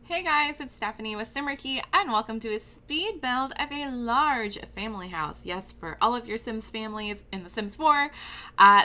Hey guys, it's Stephanie with Simarchy, and welcome to a speed build of a large family house. Yes, for all of your Sims families in The Sims 4.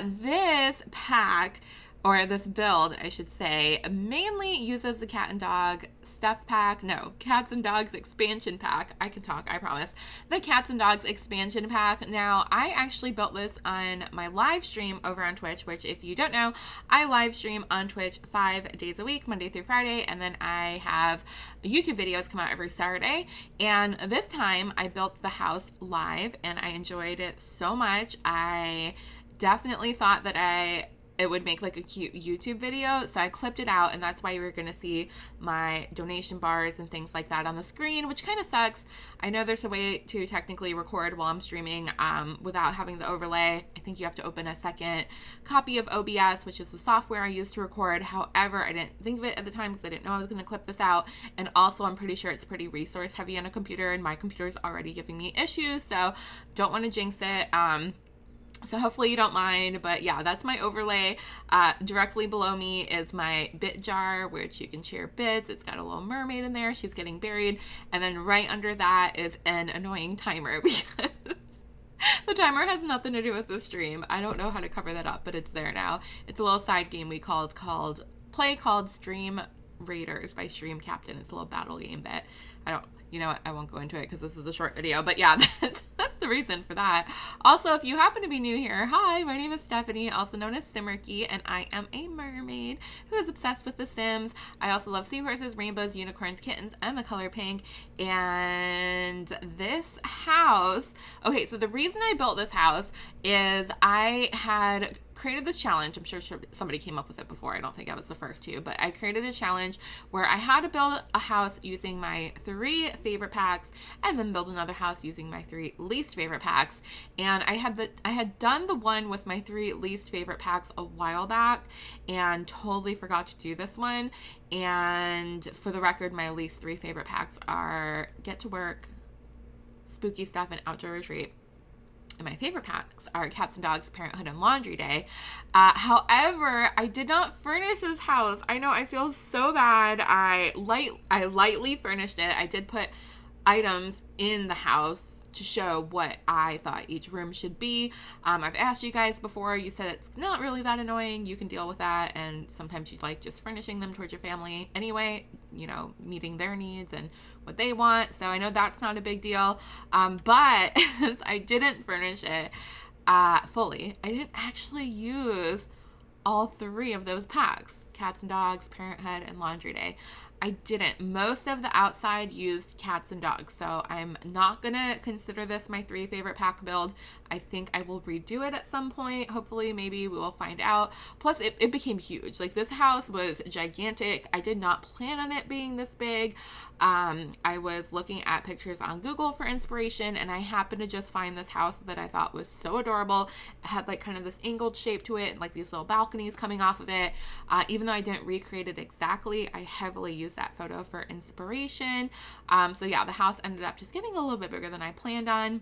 This pack, or this build, I should say, mainly uses the cat and dog stuff pack. No, cats and dogs expansion pack. I can talk, I promise. The cats and dogs expansion pack. Now, I actually built this on my live stream over on Twitch, which if you don't know, I live stream on Twitch 5 days a week, Monday through Friday, and then I have YouTube videos come out every Saturday. And this time I built the house live and I enjoyed it so much. I definitely thought that it would make like a cute YouTube video, so I clipped it out, and that's why you're going to see my donation bars and things like that on the screen, which kind of sucks. I know there's a way to technically record while I'm streaming without having the overlay. I think you have to open a second copy of OBS, which is the software I use to record. However, I didn't think of it at the time because I didn't know I was going to clip this out, and also I'm pretty sure it's pretty resource heavy on a computer, and my computer is already giving me issues, so don't want to jinx it. So hopefully you don't mind, but yeah, that's my overlay. Directly below me is my bit jar, which you can share bits. It's got a little mermaid in there. She's getting buried. And then right under that is an annoying timer because the timer has nothing to do with the stream. I don't know how to cover that up, but it's there now. It's a little side game we called Stream Raiders by Stream Captain. It's a little battle game that you know what, I won't go into it because this is a short video, but yeah, that's the reason for that. Also, if you happen to be new here, hi, my name is Stephanie, also known as Simarchy, and I am a mermaid who is obsessed with The Sims. I also love seahorses, rainbows, unicorns, kittens, and the color pink. And this house, okay, so the reason I built this house is I had created this challenge. I'm sure somebody came up with it before. I don't think I was the first to, but I created a challenge where I had to build a house using my 3 favorite packs and then build another house using my 3 least favorite packs. And I had done the one with my 3 least favorite packs a while back and totally forgot to do this one. And for the record, my least 3 favorite packs are Get to Work, Spooky Stuff, and Outdoor Retreat. And my favorite packs are Cats and Dogs, Parenthood, and Laundry Day. However, I did not furnish this house. I know, I feel so bad. I lightly furnished it. I did put items in the house to show what I thought each room should be. I've asked you guys before. You said it's not really that annoying. You can deal with that. And sometimes you like just furnishing them towards your family anyway, you know, meeting their needs and what they want. So I know that's not a big deal. But since I didn't furnish it fully, I didn't actually use all 3 of those packs, Cats and Dogs, Parenthood, and Laundry Day. I didn't. Most of the outside used cats and dogs, so I'm not going to consider this my 3 favorite pack build. I think I will redo it at some point. Hopefully, maybe we will find out. Plus, it became huge. Like, this house was gigantic. I did not plan on it being this big. I was looking at pictures on Google for inspiration, and I happened to just find this house that I thought was so adorable. It had, like, kind of this angled shape to it, and, like, these little balconies coming off of it. Even though I didn't recreate it exactly, I heavily used that photo for inspiration. So yeah, the house ended up just getting a little bit bigger than I planned on.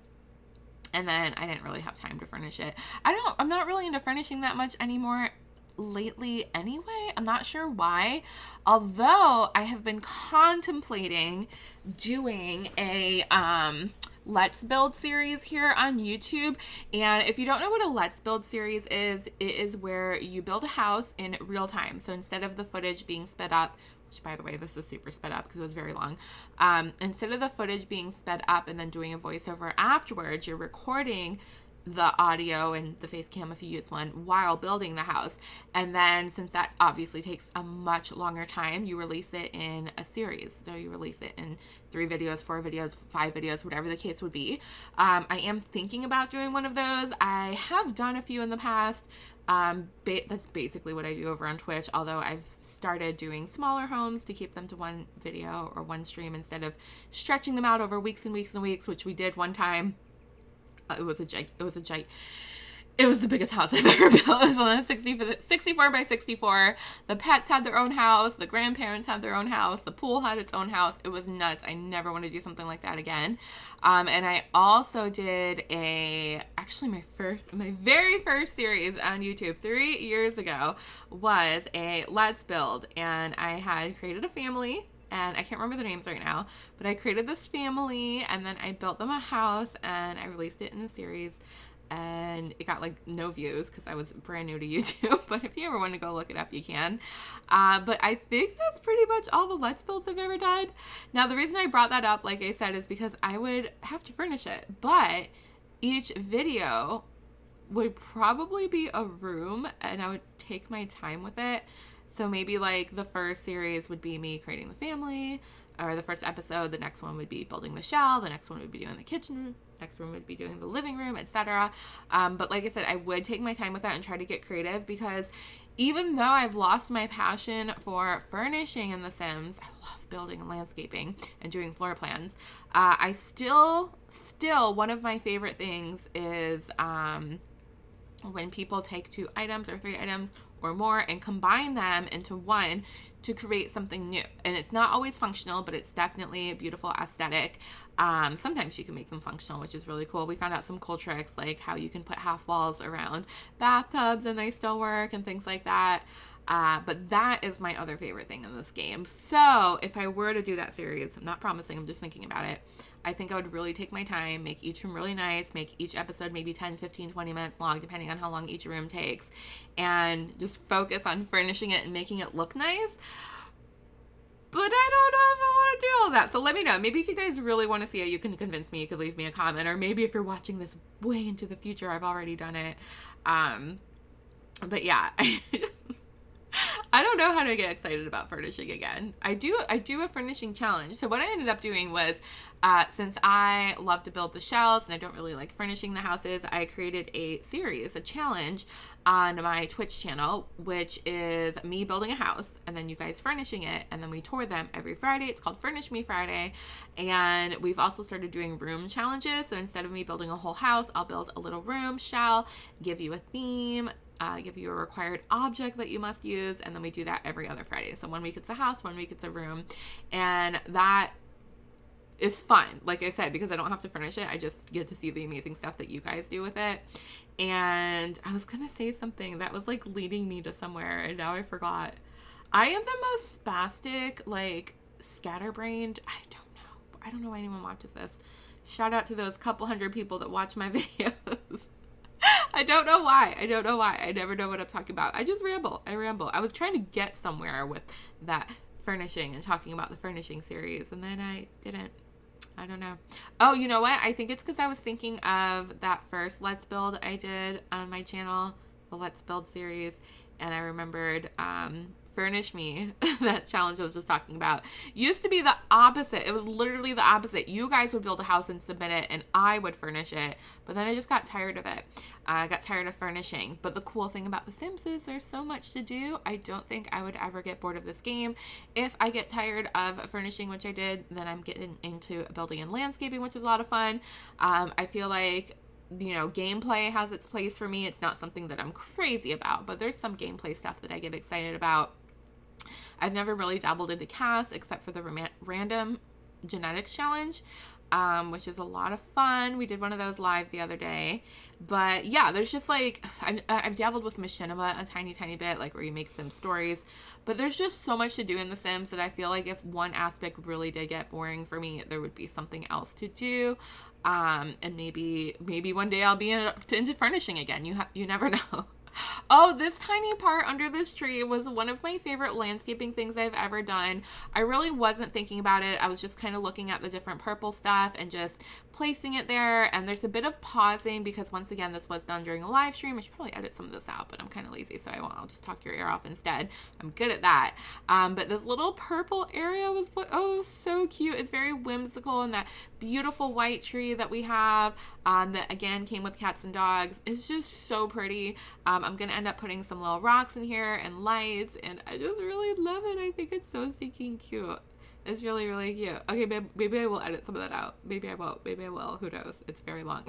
And then I didn't really have time to furnish it. I'm not really into furnishing that much anymore lately anyway. I'm not sure why. Although I have been contemplating doing a Let's Build series here on YouTube. And if you don't know what a Let's Build series is, it is where you build a house in real time. So instead of the footage being sped up, which, by the way, this is super sped up because it was very long. Instead of the footage being sped up and then doing a voiceover afterwards, you're recording the audio and the face cam if you use one while building the house. And then, since that obviously takes a much longer time, you release it in a series. So you release it in 3 videos, 4 videos, 5 videos, whatever the case would be. I am thinking about doing one of those. I have done a few in the past. That's basically what I do over on Twitch, although I've started doing smaller homes to keep them to one video or one stream instead of stretching them out over weeks and weeks and weeks, which we did one time. It was the biggest house I've ever built. It was on a 64 by 64. The pets had their own house. The grandparents had their own house. The pool had its own house. It was nuts. I never want to do something like that again. And I also did my very first series on YouTube 3 years ago was a Let's Build. And I had created a family and I can't remember the names right now, but I created this family, and then I built them a house, and I released it in a series, and it got like no views because I was brand new to YouTube. But if you ever want to go look it up, you can. But I think that's pretty much all the Let's Builds I've ever done. Now, the reason I brought that up, like I said, is because I would have to furnish it, but each video would probably be a room, and I would take my time with it. So maybe like the first series would be me creating the family, or the first episode, the next one would be building the shell, the next one would be doing the kitchen, next one would be doing the living room, etc. But like I said, I would take my time with that and try to get creative, because even though I've lost my passion for furnishing in The Sims, I love building and landscaping and doing floor plans. I still, one of my favorite things is when people take 2 items or 3 items or more and combine them into one to create something new. And it's not always functional, but it's definitely a beautiful aesthetic. Sometimes you can make them functional, which is really cool. We found out some cool tricks, like how you can put half walls around bathtubs and they still work and things like that. But that is my other favorite thing in this game. So if I were to do that series, I'm not promising, I'm just thinking about it, I think I would really take my time, make each room really nice, make each episode maybe 10, 15, 20 minutes long, depending on how long each room takes, and just focus on furnishing it and making it look nice. But I don't know if I want to do all that. So let me know. Maybe if you guys really want to see it, you can convince me. You could leave me a comment. Or maybe if you're watching this way into the future, I've already done it. But yeah, I don't know how to get excited about furnishing again. I do a furnishing challenge. So what I ended up doing was, since I love to build the shells and I don't really like furnishing the houses, I created a series, a challenge on my Twitch channel, which is me building a house and then you guys furnishing it, and then we tour them every Friday. It's called Furnish Me Friday. And we've also started doing room challenges. So instead of me building a whole house, I'll build a little room shell, give you a theme, give you a required object that you must use, and then we do that every other Friday. So one week it's a house, one week it's a room, and that is fun, like I said, because I don't have to furnish it. I just get to see the amazing stuff that you guys do with it. And I was gonna say something that was like leading me to somewhere, and now I forgot. I am the most spastic, like scatterbrained, I don't know why anyone watches this. Shout out to those couple hundred people that watch my videos. I don't know why. I never know what I'm talking about. I just ramble. I was trying to get somewhere with that furnishing and talking about the furnishing series, and then I didn't. I don't know. Oh, you know what? I think it's because I was thinking of that first Let's Build I did on my channel, the Let's Build series, and I remembered Furnish Me, that challenge I was just talking about, used to be the opposite. It was literally the opposite. You guys would build a house and submit it, and I would furnish it. But then I just got tired of it. I got tired of furnishing. But the cool thing about The Sims is there's so much to do. I don't think I would ever get bored of this game. If I get tired of furnishing, which I did, then I'm getting into building and landscaping, which is a lot of fun. I feel like, you know, gameplay has its place for me. It's not something that I'm crazy about, but there's some gameplay stuff that I get excited about. I've never really dabbled into CAS except for the random genetics challenge, which is a lot of fun. We did one of those live the other day. But yeah, there's just like, I've dabbled with machinima a tiny bit, like where you make Sim stories. But there's just so much to do in The Sims that I feel like if one aspect really did get boring for me, there would be something else to do. And maybe one day I'll be into furnishing again. You never know. Oh, this tiny part under this tree was one of my favorite landscaping things I've ever done. I really wasn't thinking about it. I was just kind of looking at the different purple stuff and just placing it there. And there's a bit of pausing because, once again, this was done during a live stream. I should probably edit some of this out, but I'm kind of lazy, so I won't. I'll just talk your ear off instead. I'm good at that. But this little purple area was so cute. It's very whimsical, and that beautiful white tree that we have that, again, came with cats and dogs. It's just so pretty. I'm going to end up putting some little rocks in here and lights, and I just really love it. I think it's so stinking cute. It's really, really cute. Okay, maybe I will edit some of that out. Maybe I won't. Maybe I will. Who knows? It's very long.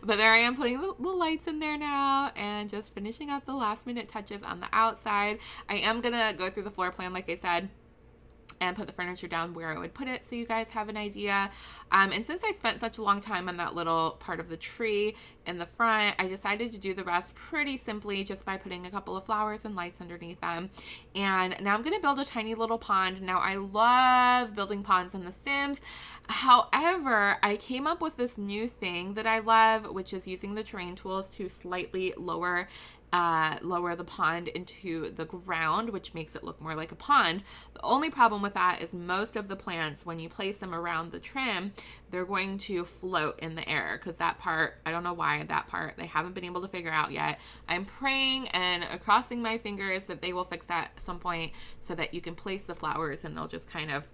But there I am putting the lights in there now and just finishing up the last minute touches on the outside. I am going to go through the floor plan, like I said, and put the furniture down where I would put it so you guys have an idea. And since I spent such a long time on that little part of the tree in the front, I decided to do the rest pretty simply just by putting a couple of flowers and lights underneath them. And now I'm going to build a tiny little pond. Now I love building ponds in The Sims. However, I came up with this new thing that I love, which is using the terrain tools to slightly lower the pond into the ground, which makes it look more like a pond. The only problem with that is most of the plants, when you place them around the trim, they're going to float in the air, because that part, I don't know why that part they haven't been able to figure out yet. I'm praying and crossing my fingers that they will fix that at some point so that you can place the flowers and they'll just kind of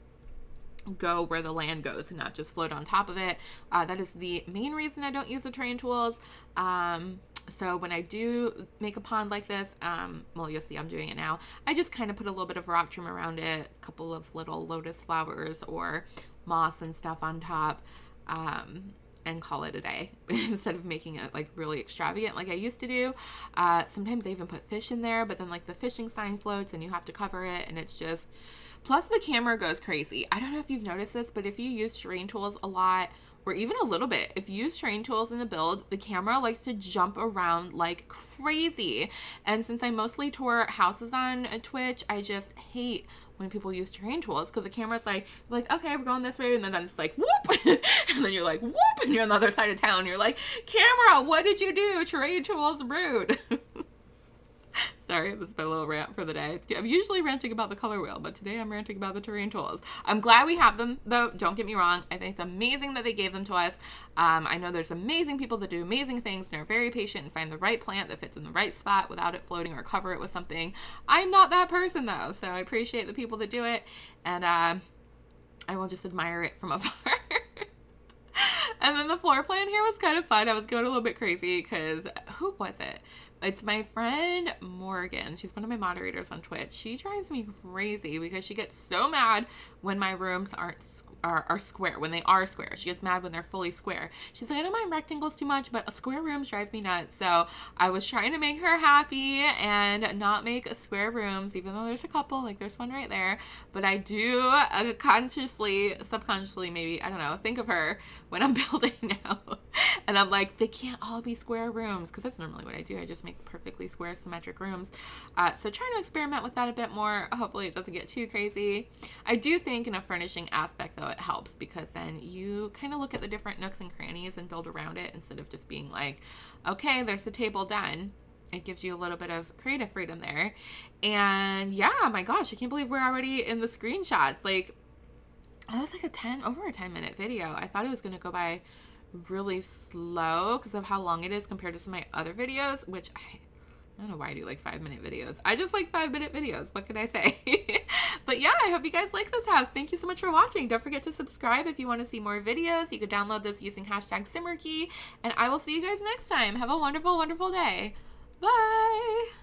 go where the land goes and not just float on top of it. That is the main reason I don't use the terrain tools. So when I do make a pond like this, well, you'll see I'm doing it now. I just kind of put a little bit of rock trim around it, a couple of little lotus flowers or moss and stuff on top, and call it a day instead of making it like really extravagant like I used to do. Sometimes I even put fish in there, but then like the fishing sign floats and you have to cover it, and it's just, plus the camera goes crazy. I don't know if you've noticed this, but if you use terrain tools a lot, or even a little bit, if you use terrain tools in the build, the camera likes to jump around like crazy. And since I mostly tour houses on Twitch, I just hate when people use terrain tools, because the camera's like, okay, we're going this way, and then it's like, whoop, and then you're like, whoop, and you're on the other side of town. You're like, camera, what did you do? Terrain tools rude. Sorry, that's my little rant for the day. I'm usually ranting about the color wheel, but today I'm ranting about the terrain tools. I'm glad we have them, though. Don't get me wrong. I think it's amazing that they gave them to us. I know there's amazing people that do amazing things and are very patient and find the right plant that fits in the right spot without it floating or cover it with something. I'm not that person, though, so I appreciate the people that do it, and I will just admire it from afar. And then the floor plan here was kind of fun. I was going a little bit crazy because, who was it? It's my friend Morgan. She's one of my moderators on Twitch. She drives me crazy because she gets so mad when my rooms are square, when they are square. She gets mad when they're fully square. She's like, I don't mind rectangles too much, but square rooms drive me nuts. So I was trying to make her happy and not make square rooms, even though there's a couple, like there's one right there. But I do consciously, subconsciously maybe, I don't know, think of her when I'm building now. And I'm like, they can't all be square rooms, because that's normally what I do. I just make perfectly square symmetric rooms. So trying to experiment with that a bit more. Hopefully it doesn't get too crazy. I do think in a furnishing aspect though, it helps, because then you kind of look at the different nooks and crannies and build around it instead of just being like, okay, there's the table done. It gives you a little bit of creative freedom there. And yeah, my gosh, I can't believe we're already in the screenshots. Like, that was like over a 10-minute video. I thought it was going to go by really slow because of how long it is compared to some of my other videos, which I don't know why I do like 5-minute videos. I just like 5-minute videos. What can I say? But yeah, I hope you guys like this house. Thank you so much for watching. Don't forget to subscribe if you want to see more videos. You can download this using hashtag Simarchy, and I will see you guys next time. Have a wonderful, wonderful day. Bye.